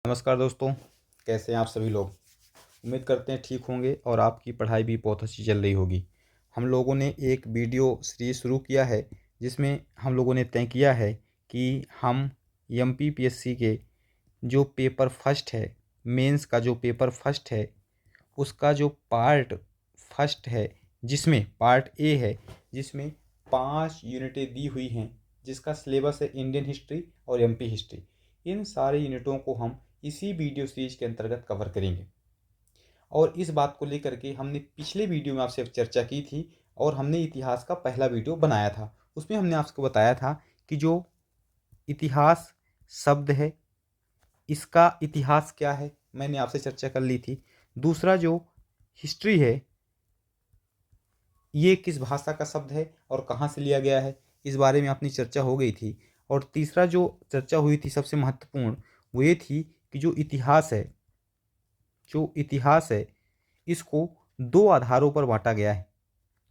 नमस्कार दोस्तों, कैसे हैं आप सभी लोग। उम्मीद करते हैं ठीक होंगे और आपकी पढ़ाई भी बहुत अच्छी चल रही होगी। हम लोगों ने एक वीडियो सीरीज शुरू किया है जिसमें हम लोगों ने तय किया है कि हम एमपीपीएससी के जो पेपर फर्स्ट है, मेंस का जो पेपर फर्स्ट है, उसका जो पार्ट फर्स्ट है, जिसमें पार्ट ए है, जिसमें 5 यूनिटें दी हुई हैं, जिसका सिलेबस है इंडियन हिस्ट्री और एमपी हिस्ट्री। इन सारे यूनिटों को हम इसी वीडियो सीरीज के अंतर्गत कवर करेंगे। और इस बात को लेकर के हमने पिछले वीडियो में आपसे चर्चा की थी और हमने इतिहास का पहला वीडियो बनाया था। उसमें हमने आपको बताया था कि जो इतिहास शब्द है, इसका इतिहास क्या है, मैंने आपसे चर्चा कर ली थी। दूसरा जो हिस्ट्री है, ये किस भाषा का शब्द है और कहाँ से लिया गया है, इस बारे में अपनी चर्चा हो गई थी। और तीसरा जो चर्चा हुई थी सबसे महत्वपूर्ण, वो ये थी कि जो इतिहास है इसको दो आधारों पर बांटा गया है।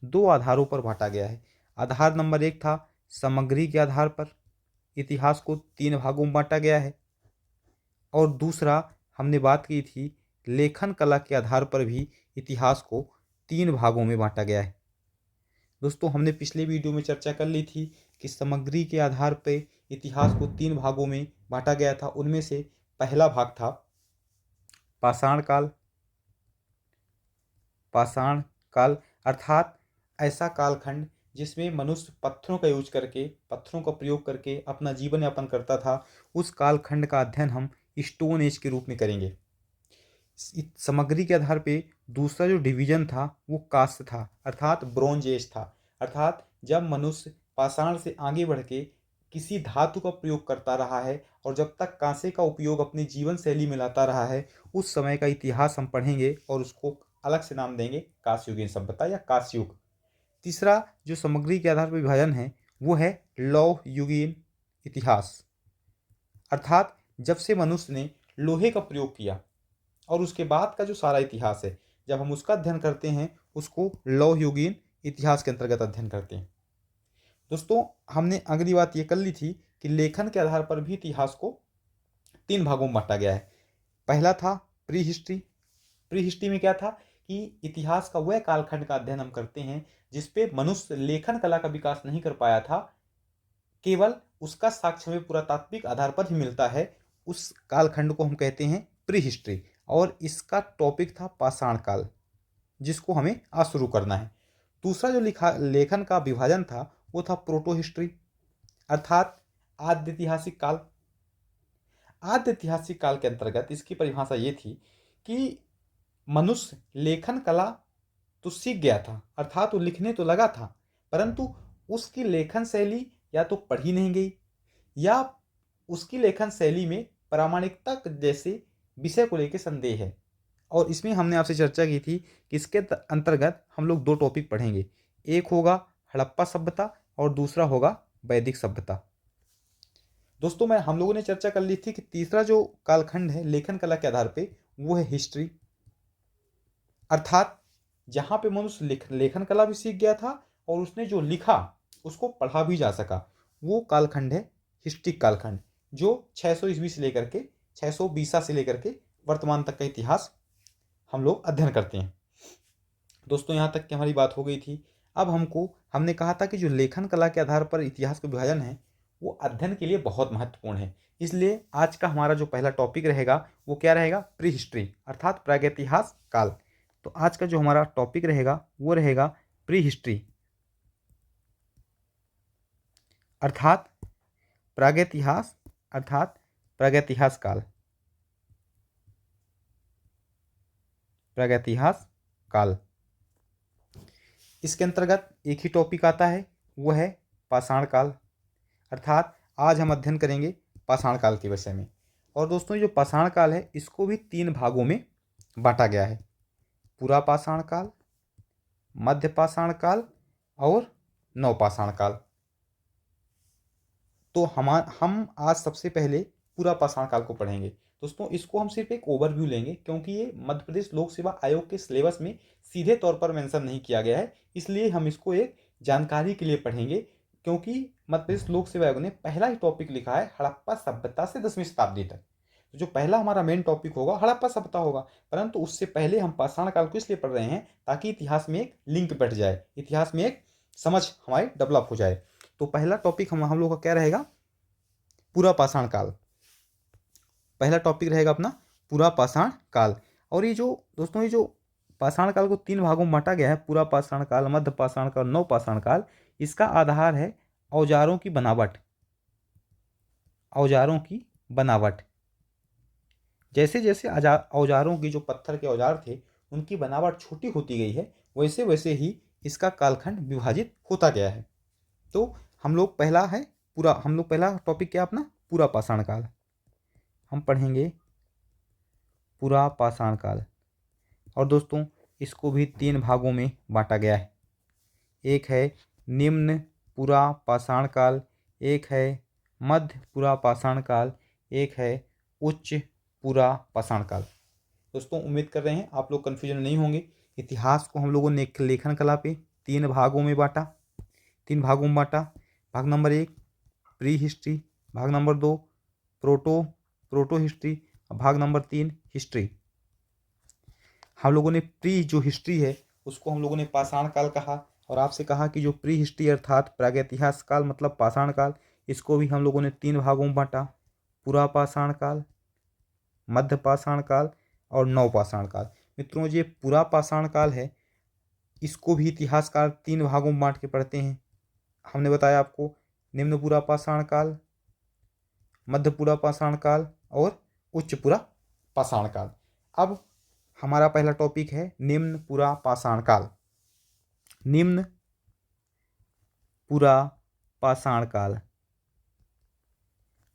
दो आधारों पर बांटा गया है। आधार नंबर एक था सामग्री के आधार पर इतिहास को 3 भागों में बांटा गया है। और दूसरा हमने बात की थी लेखन कला के आधार पर भी इतिहास को 3 भागों में बांटा गया है। दोस्तों, हमने पिछले वीडियो में चर्चा कर ली थी कि सामग्री के आधार पर इतिहास को 3 भागों में बांटा गया था। उनमें से पहला भाग था पाषाण काल। पाषाण काल अर्थात ऐसा कालखंड जिसमें मनुष्य पत्थरों का यूज करके, पत्थरों का प्रयोग करके अपना जीवन यापन करता था। उस कालखंड का अध्ययन हम स्टोन एज के रूप में करेंगे। सामग्री के आधार पे दूसरा जो डिवीजन था वो कांस्य था, अर्थात ब्रोंज एज था। अर्थात जब मनुष्य पाषाण से आगे बढ़ के किसी धातु का प्रयोग करता रहा है और जब तक कांसे का उपयोग अपनी जीवन शैली में लाता रहा है, उस समय का इतिहास हम पढ़ेंगे और उसको अलग से नाम देंगे कांस्ययुगीन सभ्यता या कांस्य युग। तीसरा जो सामग्री के आधार पर विभाजन है वो है लौह युगीन इतिहास। अर्थात जब से मनुष्य ने लोहे का प्रयोग किया और उसके बाद का जो सारा इतिहास है, जब हम उसका अध्ययन करते हैं उसको लौह युगीन इतिहास के अंतर्गत अध्ययन करते हैं। दोस्तों, हमने अगली बात ये कर ली थी कि लेखन के आधार पर भी इतिहास को 3 भागों में बांटा गया है। पहला था प्री हिस्ट्री। प्री हिस्ट्री में क्या था कि इतिहास का वह कालखंड का अध्ययन हम करते हैं जिसपे मनुष्य लेखन कला का विकास नहीं कर पाया था, केवल उसका साक्ष्य हमें पुरातात्विक आधार पर ही मिलता है। उस कालखंड को हम कहते हैं प्री हिस्ट्री। और इसका टॉपिक था पाषाण काल, जिसको हमें आज शुरू करना है। दूसरा जो लेखन का विभाजन था वो था प्रोटो हिस्ट्री, अर्थात आद्य ऐतिहासिक काल। आद्य ऐतिहासिक काल के अंतर्गत इसकी परिभाषा ये थी कि मनुष्य लेखन कला तो सीख गया था, अर्थात वो लिखने तो लगा था, परंतु उसकी लेखन शैली या तो पढ़ी नहीं गई या उसकी लेखन शैली में प्रामाणिकता जैसे विषय को लेकर संदेह है। और इसमें हमने आपसे चर्चा की थी कि इसके अंतर्गत हम लोग 2 टॉपिक पढ़ेंगे। एक होगा हड़प्पा सभ्यता और दूसरा होगा वैदिक सभ्यता। दोस्तों, हम लोगों ने चर्चा कर ली थी कि तीसरा जो कालखंड है लेखन कला के आधार पे वो है हिस्ट्री। अर्थात जहां पे मनुष्य लेखन कला भी सीख गया था और उसने जो लिखा उसको पढ़ा भी जा सका, वो कालखंड है हिस्ट्रिक कालखंड, जो 600 ईस्वी से लेकर के 620 से लेकर के वर्तमान तक का इतिहास हम लोग अध्ययन करते हैं। दोस्तों, यहाँ तक की हमारी बात हो गई थी। अब हमने कहा था कि जो लेखन कला के आधार पर इतिहास का विभाजन है वो अध्ययन के लिए बहुत महत्वपूर्ण है। इसलिए आज का हमारा जो पहला टॉपिक रहेगा वो क्या रहेगा, प्री हिस्ट्री अर्थात प्रागैतिहास काल। तो आज का जो हमारा टॉपिक रहेगा वो रहेगा प्री हिस्ट्री अर्थात प्रागैतिहास अर्थात प्रागैतिहास काल। प्रागैतिहास काल इसके अंतर्गत एक ही टॉपिक आता है, वो है पाषाण काल। अर्थात आज हम अध्ययन करेंगे पाषाण काल के विषय में। और दोस्तों, जो पाषाण काल है इसको भी 3 भागों में बांटा गया है, पूरा पाषाण काल, मध्य पाषाण काल और नवपाषाण काल। तो हम आज सबसे पहले पूरा पाषाण काल को पढ़ेंगे। दोस्तों, इसको हम सिर्फ एक ओवरव्यू लेंगे क्योंकि ये मध्य प्रदेश लोक सेवा आयोग के सिलेबस में सीधे तौर पर मेंशन नहीं किया गया है, इसलिए हम इसको एक जानकारी के लिए पढ़ेंगे। क्योंकि मध्य प्रदेश लोक सेवा आयोग ने पहला ही टॉपिक लिखा है हड़प्पा सभ्यता से 10वीं शताब्दी तक। तो जो पहला हमारा मेन टॉपिक होगा हड़प्पा सभ्यता होगा, परंतु उससे पहले हम पाषाण काल को इसलिए पढ़ रहे हैं ताकि इतिहास में एक लिंक बैठ जाए, इतिहास में एक समझ हमारी डेवलप हो जाए। तो पहला टॉपिक हम लोग का क्या रहेगा, पूरा पाषाण काल। पहला टॉपिक रहेगा अपना पूरा पाषाण काल। और ये जो दोस्तों, ये जो पाषाण काल को 3 भागों में बांटा गया है, पूरा पाषाण काल, मध्य पाषाण काल, नव पाषाण काल, इसका आधार है औजारों की बनावट। औजारों की बनावट, जैसे जैसे औजारों की, जो पत्थर के औजार थे, उनकी बनावट छोटी होती गई है, वैसे वैसे ही इसका कालखंड विभाजित होता गया है। तो हम लोग पहला टॉपिक क्या अपना, पूरा पाषाण काल। हम पढ़ेंगे पूरा पाषाण काल। और दोस्तों इसको भी 3 भागों में बांटा गया है। एक है निम्न पूरा पाषाण काल, एक है मध्य पूरा पाषाण काल, एक है उच्च पूरा पाषाण काल। दोस्तों उम्मीद कर रहे हैं आप लोग कन्फ्यूजन नहीं होंगे। इतिहास को हम लोगों ने लेखन कला पे 3 भागों में बांटा। 3 भागों में बांटा। भाग नंबर 1 प्री हिस्ट्री, भाग नंबर 2 प्रोटो हिस्ट्री, और भाग नंबर 3 हिस्ट्री। हम लोगों ने प्री जो हिस्ट्री है उसको हम लोगों ने पाषाण काल कहा, और आपसे कहा कि जो प्री हिस्ट्री अर्थात प्रागैतिहास काल मतलब पाषाण काल, इसको भी हम लोगों ने 3 भागों में बांटा, पूरा पाषाण काल, मध्य पाषाण काल और नव पाषाण काल। मित्रों ये पूरा पाषाण काल है, इसको भी इतिहासकार 3 भागों में बांट के पढ़ते हैं। हमने बताया आपको निम्न पूरा पाषाण काल, मध्य पूरा पाषाण काल और उच्च पूरा पाषाण काल। अब हमारा पहला टॉपिक है निम्न पूरा पाषाण काल। निम्न पूरा पाषाण काल,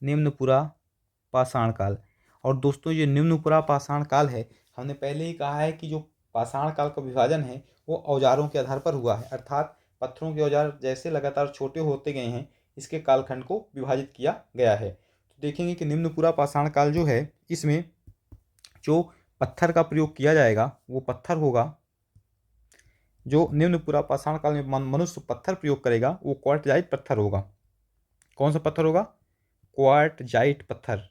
निम्न पूरा पाषाण काल। और दोस्तों ये निम्न पूरा पाषाण काल है, हमने पहले ही कहा है कि जो पाषाण काल का विभाजन है वो औजारों के आधार पर हुआ है, अर्थात पत्थरों के औजार जैसे लगातार छोटे होते गए हैं, इसके कालखंड को विभाजित किया गया है। तो देखेंगे कि निम्न पूरा पाषाण काल जो है, इसमें जो पत्थर का प्रयोग किया जाएगा वो पत्थर होगा, जो निम्न पूरा पाषाण काल में मनुष्य पत्थर प्रयोग करेगा वो क्वार्टजाइट पत्थर होगा। कौन सा पत्थर होगा, क्वार्टजाइट पत्थर।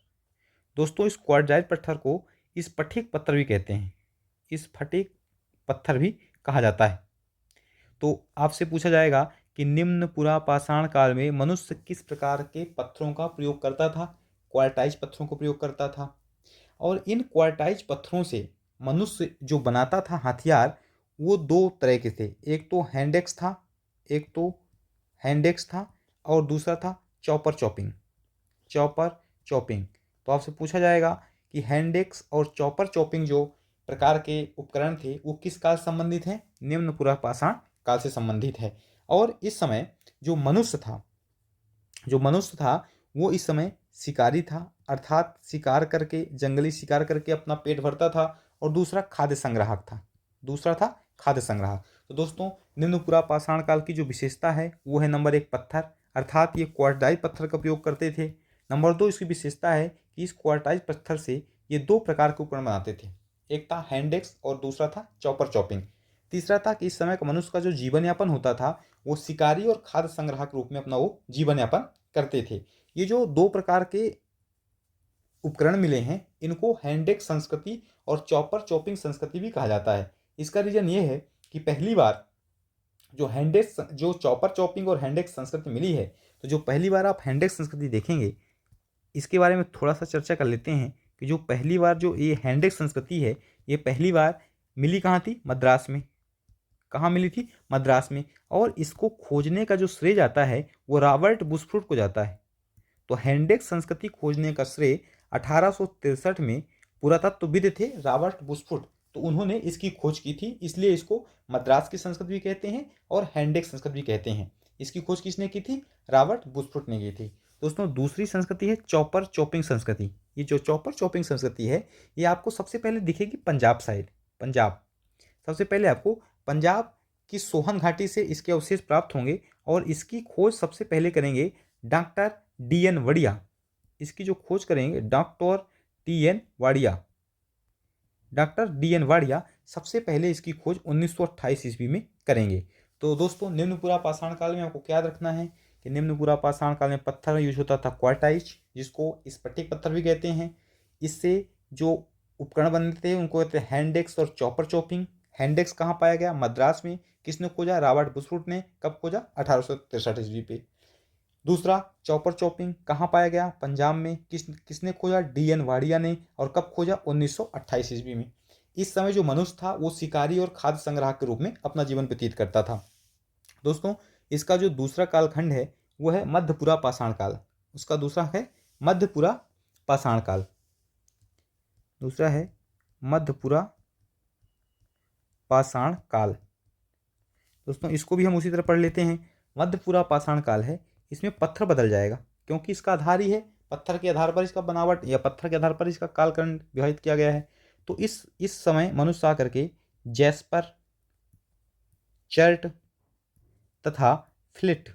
दोस्तों इस क्वार्टजाइट पत्थर को इस स्फटिक पत्थर भी कहते हैं, इस स्फटिक पत्थर भी कहा जाता है। तो आपसे पूछा जाएगा कि निम्न पूरा पाषाण काल में मनुष्य किस प्रकार के पत्थरों का प्रयोग करता था, क्वार्टाइज पत्थरों को प्रयोग करता था। और इन क्वार्टाइज पत्थरों से मनुष्य जो बनाता था हथियार, वो 2 तरह के थे, एक तो हैंडेक्स था, एक तो हैंडेक्स था और दूसरा था चॉपर चॉपिंग, चॉपर चॉपिंग। तो आपसे पूछा जाएगा कि हैंडेक्स और चॉपर चॉपिंग जो प्रकार के उपकरण थे वो किस काल से संबंधित हैं, निम्न पूरा पाषाण काल से संबंधित है। और इस समय जो मनुष्य था वो इस समय शिकारी था, अर्थात शिकार करके, जंगली शिकार करके अपना पेट भरता था, और दूसरा खाद्य संग्राहक था, दूसरा था खाद्य संग्राहक। तो दोस्तों निम्न पूरा पाषाण काल की जो विशेषता है वो है नंबर 1 पत्थर, अर्थात ये क्वार्टाइज पत्थर का प्रयोग करते थे। नंबर 2 इसकी विशेषता है कि इस क्वार्टाइज पत्थर से ये 2 प्रकार के उपकरण बनाते थे, एक था हैंडेक्स और दूसरा था चॉपर चॉपिंग। तीसरा था कि इस समय का मनुष्य का जो जीवन यापन होता था वो शिकारी और खाद्य संग्राहक रूप में अपना वो जीवन यापन करते थे। ये जो 2 प्रकार के उपकरण मिले हैं इनको हैंडेक्स संस्कृति और चॉपर चॉपिंग संस्कृति भी कहा जाता है। इसका रीजन ये है कि पहली बार जो चॉपर चॉपिंग और हैंडेक्स संस्कृति मिली है, तो जो पहली बार आप हैंडेक्स संस्कृति देखेंगे, इसके बारे में थोड़ा सा चर्चा कर लेते हैं कि जो पहली बार जो ये हैंडेक्स संस्कृति है, ये पहली बार मिली कहाँ थी, मद्रास में। कहाँ मिली थी, मद्रास में। और इसको खोजने का जो श्रेय जाता है वो रॉबर्ट बुशफूट को जाता है। तो हैंडेक्स संस्कृति खोजने का श्रेय 1863 में पुरातत्वविद थे रॉबर्ट बुशफूट, तो उन्होंने इसकी खोज की थी, इसलिए इसको मद्रास की संस्कृति भी कहते हैं और हैंडेक्स संस्कृति भी कहते हैं। इसकी खोज किसने की थी, रॉबर्ट बुशफूट ने की थी। दोस्तों दूसरी संस्कृति है चॉपर चॉपिंग संस्कृति। ये जो चॉपर चॉपिंग संस्कृति है ये आपको सबसे पहले दिखेगी पंजाब साइड, पंजाब। सबसे पहले आपको पंजाब की सोहन घाटी से इसके अवशेष प्राप्त होंगे, और इसकी खोज सबसे पहले करेंगे डॉक्टर डी.एन. वड़िया। इसकी जो खोज करेंगे doctor DN. Wadia, doctor DN. Wadia सबसे पहले इसकी खोज 1928 ईस्वी में करेंगे। तो दोस्तों निम्न पूरा पाषाण काल में आपको क्या याद रखना है कि निम्न पूरा पाषाण काल में पत्थर यूज होता था क्वार्टाइज, जिसको स्फटिक पत्थर भी कहते हैं। इससे जो उपकरण बनते थे उनको कहते हैं हैंड एक्स और चॉपर चॉपिंग। हैंड एक्स कहाँ पाया गया? मद्रास में। किसने खोजा? रॉबर्ट बुशरूट ने। कब खोजा? 1863 ईस्वी पे। दूसरा, चॉपर चॉपिंग कहाँ पाया गया? पंजाब में। किसने खोजा? डी एन वाडिया ने। और कब खोजा? 1928 ईस्वी में। इस समय जो मनुष्य था वो शिकारी और खाद्य संग्राहक के रूप में अपना जीवन व्यतीत करता था। दोस्तों, इसका जो दूसरा कालखंड है वो है मध्यपुरा पाषाण काल। उसका दूसरा है मध्यपुरा पाषाण काल। दूसरा है मध्यपुरा पाषाण काल। दोस्तों, इसको भी हम उसी तरह पढ़ लेते हैं। मध्यपुरा पाषाण काल है, इसमें पत्थर बदल जाएगा क्योंकि इसका आधार ही है। पत्थर के आधार पर इसका बनावट या पत्थर के आधार पर इसका कालखंड विभाजित किया गया है। तो इस समय मनुष्य आकर के जैस्पर, चर्ट तथा फ्लिट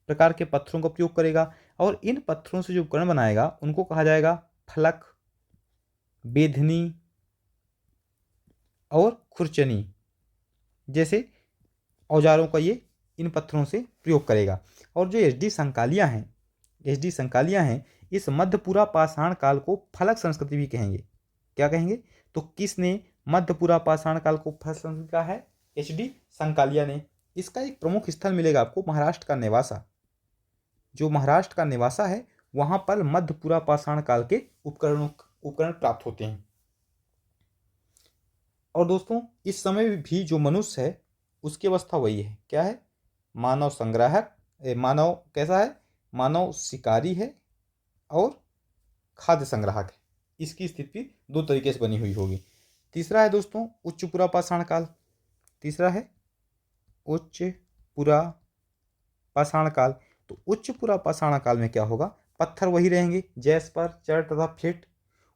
प्रकार के पत्थरों का उपयोग करेगा और इन पत्थरों से जो उपकरण बनाएगा उनको कहा जाएगा फलक, बेधनी और खुरचनी जैसे औजारों का ये इन पत्थरों से प्रयोग करेगा। और जो एच डी संकालियाँ हैं इस मध्यपुरा पाषाण काल को फलक संस्कृति भी कहेंगे। क्या कहेंगे? तो किसने मध्यपुरा पाषाण काल को फलक संस्कृति कहा है? एच डी संकालिया ने। इसका एक प्रमुख स्थल मिलेगा आपको महाराष्ट्र का नेवासा। जो महाराष्ट्र का नेवासा है वहां पर मध्यपुरा पाषाण काल के उपकरण प्राप्त होते हैं। और दोस्तों, इस समय भी जो मनुष्य है उसकी अवस्था वही है। क्या है? मानव संग्राहक, मानव कैसा है? मानव शिकारी है और खाद्य संग्राहक है। इसकी स्थिति दो तरीके से बनी हुई होगी। तीसरा है दोस्तों उच्चपुरा पाषाण काल। तीसरा है उच्चपुरा पाषाण काल। तो उच्चपुरा पाषाण काल में क्या होगा? पत्थर वही रहेंगे, जैस्पर, चर्ट तथा फ्लिट।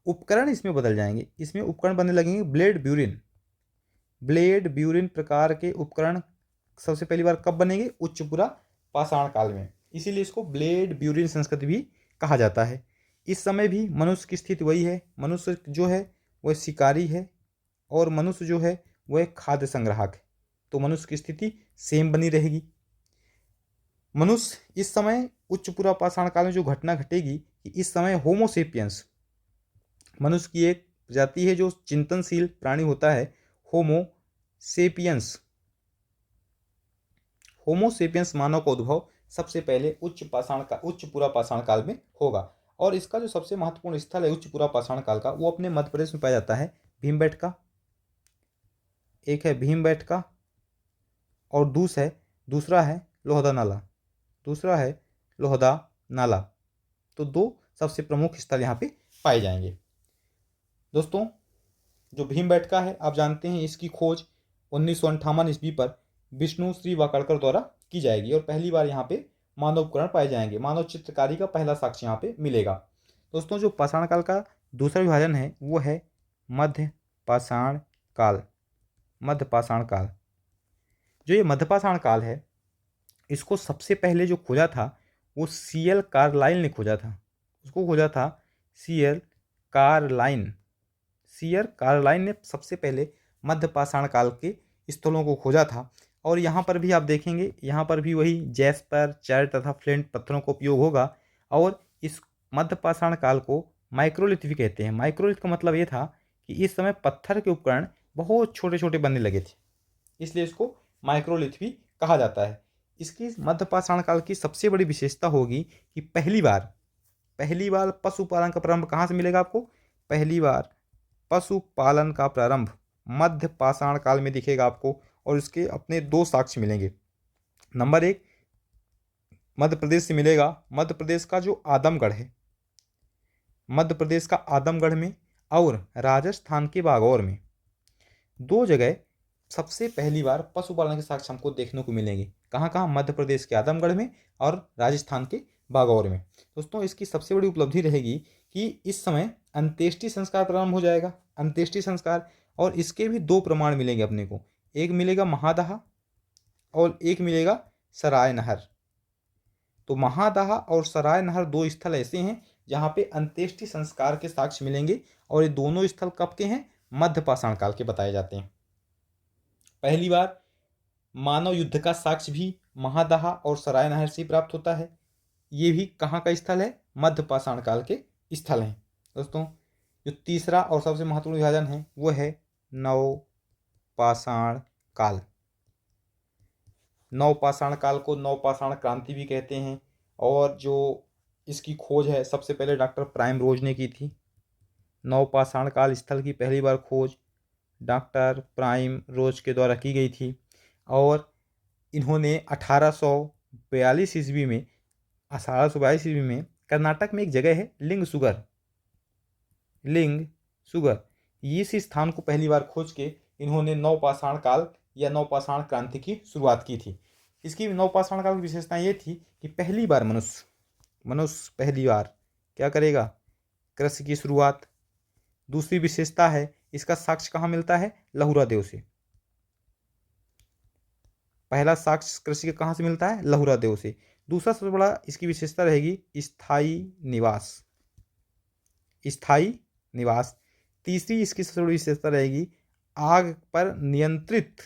उपकरण इसमें बदल जाएंगे। इसमें उपकरण बनने लगेंगे ब्लेड ब्यूरिन प्रकार के उपकरण सबसे पहली बार कब बनेंगे? उच्चपुरा पाषाण काल में। इसीलिए इसको ब्लेड ब्यूरिन संस्कृति भी कहा जाता है। इस समय भी मनुष्य की स्थिति वही है। मनुष्य जो है वह शिकारी है और मनुष्य जो है वह खाद्य संग्राहक है। तो मनुष्य की स्थिति सेम बनी रहेगी। मनुष्य इस समय उच्चपुरा पाषाण काल में जो घटना घटेगी कि इस समय होमोसेपियंस मनुष्य की एक प्रजाति है जो चिंतनशील प्राणी होता है। होमोसेपियंस मानव का उद्भव सबसे पहले उच्चपुरा पाषाण काल में होगा। और इसका जो सबसे महत्वपूर्ण स्थल है उच्चपुरा पाषाण काल का वो अपने मध्य प्रदेश में पाया जाता है। भीमबेटका, एक है भीमबेटका और दूसरा है लोहदा नाला। तो दो सबसे प्रमुख स्थल यहाँ पे पाए जाएंगे। दोस्तों, जो भीमबेटका है आप जानते हैं इसकी खोज 1958 ईस्वी पर विष्णु श्री वाकड़कर द्वारा की जाएगी और पहली बार यहाँ पे मानव उपकरण पाए जाएंगे। मानव चित्रकारी का पहला साक्ष्य यहाँ पे मिलेगा। दोस्तों, जो पाषाण काल का दूसरा विभाजन है वो है मध्य पाषाण काल। जो ये मध्य पाषाण काल है इसको सबसे पहले जो खोजा था वो सीएल कार्लाइल ने खोजा था। उसको खोजा था सीएल कार्लाइन ने सबसे पहले मध्य पाषाण काल के स्थलों को खोजा था। और यहाँ पर भी आप देखेंगे, यहाँ पर भी वही जैस्पर, चर्ट तथा फ्लिंट पत्थरों का उपयोग होगा। और इस मध्य पाषाण काल को माइक्रोलिथ भी कहते हैं। माइक्रोलिथ का मतलब ये था कि इस समय पत्थर के उपकरण बहुत छोटे छोटे बनने लगे थे, इसलिए इसको माइक्रोलिथ भी कहा जाता है। इसकी मध्य पाषाण काल की सबसे बड़ी विशेषता होगी कि पहली बार पशुपालन का प्रारंभ कहाँ से मिलेगा आपको? पहली बार पशुपालन का प्रारंभ मध्य पाषाण काल में दिखेगा आपको। और इसके अपने दो साक्ष्य मिलेंगे। नंबर 1 मध्य प्रदेश से मिलेगा। मध्य प्रदेश का जो आदमगढ़ है, मध्य प्रदेश का आदमगढ़ में और राजस्थान के बागौर में, दो जगह सबसे पहली बार पशुपालन के साक्ष्य हमको देखने को मिलेंगे। कहाँ? मध्य प्रदेश के आदमगढ़ में और राजस्थान के बागौर में। दोस्तों, इसकी सबसे बड़ी उपलब्धि रहेगी कि इस समय अंत्येष्टि संस्कार प्रारंभ हो जाएगा। अंत्येष्टि संस्कार, और इसके भी दो प्रमाण मिलेंगे अपने को। एक मिलेगा महादाह और एक मिलेगा सराय नहर। तो महादाह और सराय नहर दो स्थल ऐसे हैं जहाँ पे अंत्येष्टि संस्कार के साक्ष्य मिलेंगे और ये दोनों स्थल कब के हैं? मध्य पाषाण काल के बताए जाते हैं। पहली बार मानव युद्ध का साक्ष्य भी महादाह और सराय नहर से प्राप्त होता है। ये भी कहाँ का स्थल है? मध्य पाषाण काल के स्थल हैं। दोस्तों, जो तीसरा और सबसे महत्वपूर्ण विभाजन है वो है नवपाषाण काल। नवपाषाण काल को नवपाषाण क्रांति भी कहते हैं, और जो इसकी खोज है सबसे पहले डॉक्टर प्राइमरोज ने की थी। नवपाषाण काल स्थल की पहली बार खोज डॉक्टर प्राइमरोज के द्वारा की गई थी, और इन्होंने 1842 ईस्वी में कर्नाटक में एक जगह है लिंग सुगर, इस स्थान को पहली बार खोज के इन्होंने नवपाषाण काल या नवपाषाण क्रांति की शुरुआत की थी। इसकी नवपाषाण काल की विशेषता ये थी कि पहली बार मनुष्य पहली बार क्या करेगा, कृषि की शुरुआत। दूसरी विशेषता है इसका साक्ष्य कहाँ मिलता है, लहुरा देव से। पहला साक्ष्य कृषि का कहाँ से मिलता है, लहुरा देव से। दूसरा सबसे बड़ा इसकी विशेषता रहेगी स्थायी निवास। तीसरी इसकी सबसे बड़ी विशेषता रहेगी आग पर नियंत्रित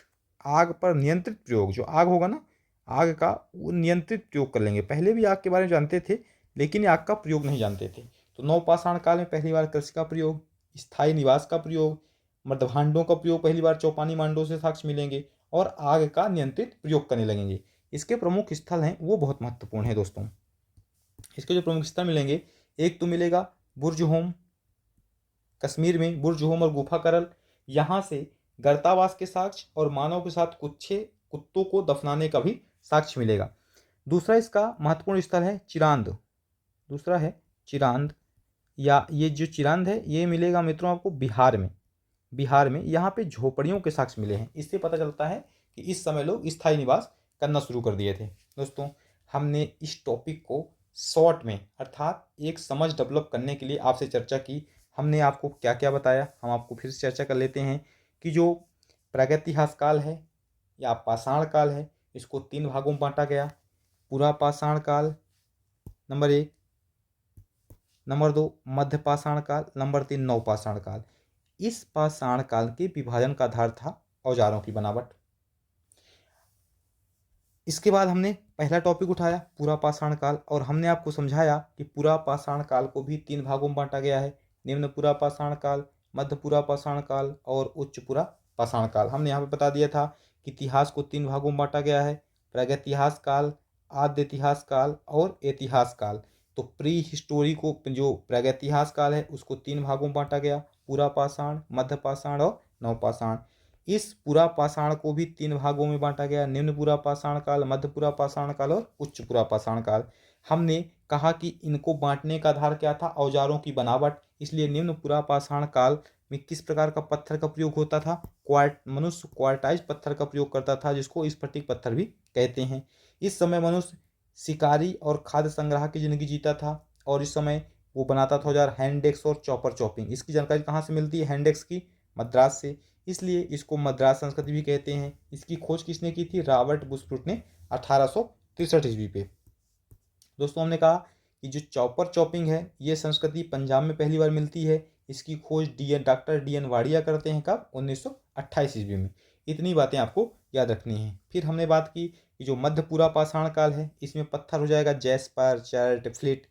प्रयोग। जो आग होगा ना, आग का वो नियंत्रित प्रयोग कर लेंगे। पहले भी आग के बारे में जानते थे, लेकिन आग का प्रयोग नहीं जानते थे। तो नवपाषाण काल में पहली बार कृषि का प्रयोग, स्थायी निवास का प्रयोग, मृदभांडों का प्रयोग पहली बार चौपानी मांडों से साक्ष्य मिलेंगे, और आग का नियंत्रित प्रयोग करने लगेंगे। इसके प्रमुख स्थल हैं वो बहुत महत्वपूर्ण है दोस्तों। इसके जो प्रमुख स्थल मिलेंगे, एक तो मिलेगा बुर्ज होम, कश्मीर में बुर्ज होम और गुफा करल। यहाँ से गर्तावास के साक्ष्य और मानव के साथ कुत्तों को दफनाने का भी साक्ष्य मिलेगा। दूसरा इसका महत्वपूर्ण स्थल है चिरांद। या ये जो चिरांद है ये मिलेगा मित्रों आपको बिहार में यहाँ पे झोपड़ियों के साक्ष्य मिले हैं। इससे पता चलता है कि इस समय लोग स्थायी निवास करना शुरू कर दिए थे। दोस्तों, हमने इस टॉपिक को शॉर्ट में अर्थात एक समझ डेवलप करने के लिए आपसे चर्चा की। हमने आपको क्या क्या बताया, हम आपको फिर से चर्चा कर लेते हैं कि जो प्रागैतिहास काल है या पाषाण काल है, इसको 3 भागों में बांटा गया। पूरा पाषाण काल नंबर 1, नंबर 2 मध्य पाषाण काल, नंबर 3 नवपाषाण काल। इस पाषाण काल के विभाजन का आधार था औजारों की बनावट। इसके बाद हमने पहला टॉपिक उठाया पूरा पाषाण काल, और हमने आपको समझाया कि पूरा पाषाण काल को भी 3 भागों में बांटा गया है। निम्न पूरा पाषाण काल, मध्य पूरा पाषाण काल और उच्च पूरा पाषाण काल। हमने यहाँ पे बता दिया था कि इतिहास को 3 भागों में बांटा गया है, प्रागैतिहास काल, आद्य इतिहास काल और ऐतिहास काल। तो प्री हिस्टोरी को जो प्रागैतिहास काल है उसको 3 भागों में बांटा गया, पूरा पाषाण, मध्य पाषाण और नवपाषाण। इस पूरा पाषाण को भी 3 भागों में बांटा गया, निम्न पूरा पाषाण काल, मध्य पूरा पाषाण काल और उच्च पूरा पाषाण काल। हमने कहा कि इनको बांटने का आधार क्या था, औजारों की बनावट। इसलिए निम्न पूरा पाषाण काल में किस प्रकार का पत्थर का प्रयोग होता था, मनुष्य क्वार्टाइज पत्थर का प्रयोग करता था, जिसको स्फटिक पत्थर भी कहते हैं। इस समय मनुष्य शिकारी और खाद्य संग्राहक की जिंदगी जीता था, और इस समय वो बनाता था औजार हैंडेक्स और चॉपर चॉपिंग। इसकी जानकारी कहाँ से मिलती है, हैंडेक्स की, मद्रास से, इसलिए इसको मद्रास संस्कृति भी कहते हैं। इसकी खोज किसने की थी, रॉबर्ट बुशफूट ने 1863 ईस्वी पे। दोस्तों, हमने कहा कि जो चॉपर चॉपिंग है ये संस्कृति पंजाब में पहली बार मिलती है। इसकी खोज डॉक्टर डी एन वाडिया करते हैं, कब, 1928 ईस्वी में। इतनी बातें आपको याद रखनी है। फिर हमने बात की कि जो मध्य पूरा पाषाण काल है इसमें पत्थर हो जाएगा जैस्पर, चर्ट, फ्लिट।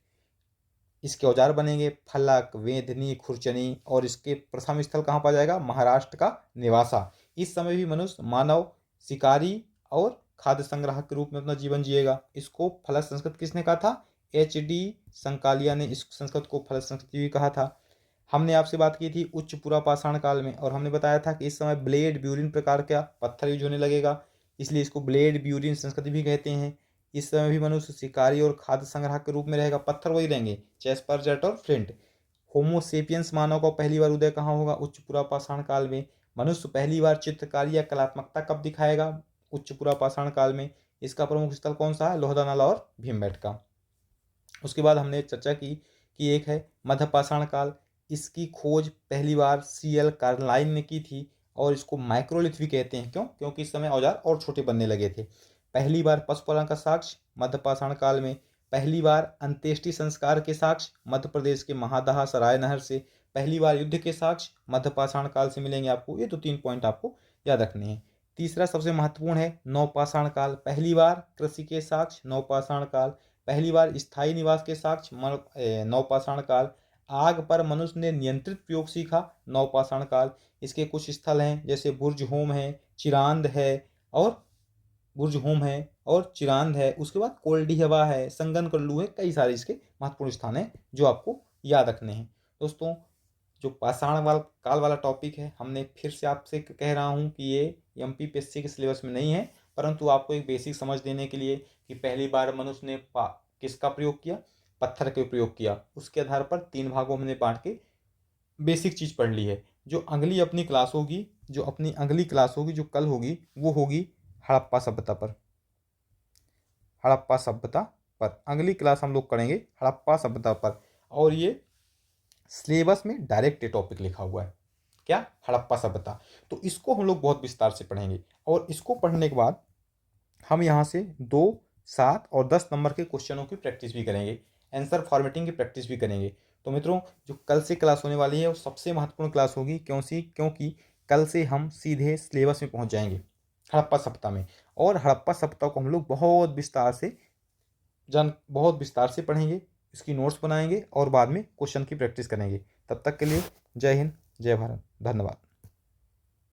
इसके औजार बनेंगे फलक, वेदनी, खुरचनी, और इसके प्रथम स्थल कहाँ पाया जाएगा, महाराष्ट्र का नेवासा। इस समय भी मनुष्य मानव शिकारी और खाद्य संग्राहक के रूप में अपना जीवन जिएगा। इसको फलक संस्कृत किसने कहा था, HD संकालिया ने इस संस्कृत को फलक संस्कृति भी कहा था। हमने आपसे बात की थी उच्च पूरा पाषाण काल में, और हमने बताया था कि इस समय ब्लेड ब्यूरिन प्रकार का पत्थर यूज होने लगेगा, इसलिए इसको ब्लेड ब्यूरिन संस्कृति भी कहते हैं। इस समय भी मनुष्य शिकारी और खाद्य संग्राहक के रूप में रहेगा, पत्थर वही रहेंगे, चेस्पर, जट और फ्लिंट। होमोसेपियंस मानव का पहली बार उदय कहाँ होगा, उच्च पूरा पाषाण काल में। मनुष्य पहली बार चित्रकारी या कलात्मकता कब दिखाएगा, उच्च पूरा पाषाण काल में। इसका प्रमुख स्थल कौन सा है, लोहदा नाला और भीमबेटका। उसके बाद हमने चर्चा की कि एक है मध्य पाषाण काल। इसकी खोज पहली बार CL कार्लाइन ने की थी, और इसको माइक्रोलिथ भी कहते हैं। क्यों, क्योंकि इस समय औजार और छोटे बनने लगे थे। पहली बार पशुपालन का साक्ष्य मध्य पाषाण काल में। पहली बार अंत्येष्टि संस्कार के साक्ष्य मध्य प्रदेश के महादहा सराय नहर से। पहली बार युद्ध के साक्ष्य मध्य पाषाण काल से मिलेंगे आपको। ये तो 3 पॉइंट आपको याद रखने हैं। तीसरा सबसे महत्वपूर्ण है नवपाषाण काल। पहली बार कृषि के साक्ष्य नवपाषाण काल। पहली बार स्थायी निवास के साक्ष्य नवपाषाण काल। आग पर मनुष्य ने नियंत्रित प्रयोग सीखा, नवपाषाण काल। इसके कुछ स्थल हैं जैसे बुर्ज होम है, चिरांद है और चिरांद है। उसके बाद कोल्डी हवा है, संगन कल्लू है, कई सारे इसके महत्वपूर्ण स्थान हैं जो आपको याद रखने हैं। दोस्तों, जो पाषाण वाला काल वाला टॉपिक है, हमने फिर से आपसे कह रहा हूँ कि ये एमपीपीएससी के सिलेबस में नहीं है, परंतु आपको एक बेसिक समझ देने के लिए कि पहली बार मनुष्य ने किसका प्रयोग किया, पत्थर का प्रयोग किया। उसके आधार पर 3 भागों में बांट के बेसिक चीज़ पढ़ ली है। जो अपनी अगली क्लास होगी जो कल होगी, वो होगी हड़प्पा सभ्यता पर। अगली क्लास हम लोग करेंगे हड़प्पा सभ्यता पर, और ये सिलेबस में डायरेक्ट ये टॉपिक लिखा हुआ है, क्या, हड़प्पा सभ्यता। तो इसको हम लोग बहुत विस्तार से पढ़ेंगे, और इसको पढ़ने के बाद हम यहाँ से 2, 7 और 10 नंबर के क्वेश्चनों की प्रैक्टिस भी करेंगे, आंसर फॉर्मेटिंग की प्रैक्टिस भी करेंगे। तो मित्रों, जो कल से क्लास होने वाली है वो सबसे महत्वपूर्ण क्लास होगी, क्योंकि कल से हम सीधे सिलेबस में पहुँच जाएंगे, हड़प्पा सभ्यता में। और हड़प्पा सभ्यता को हम लोग बहुत विस्तार से पढ़ेंगे, इसकी नोट्स बनाएंगे और बाद में क्वेश्चन की प्रैक्टिस करेंगे। तब तक के लिए जय हिंद, जय भारत, धन्यवाद।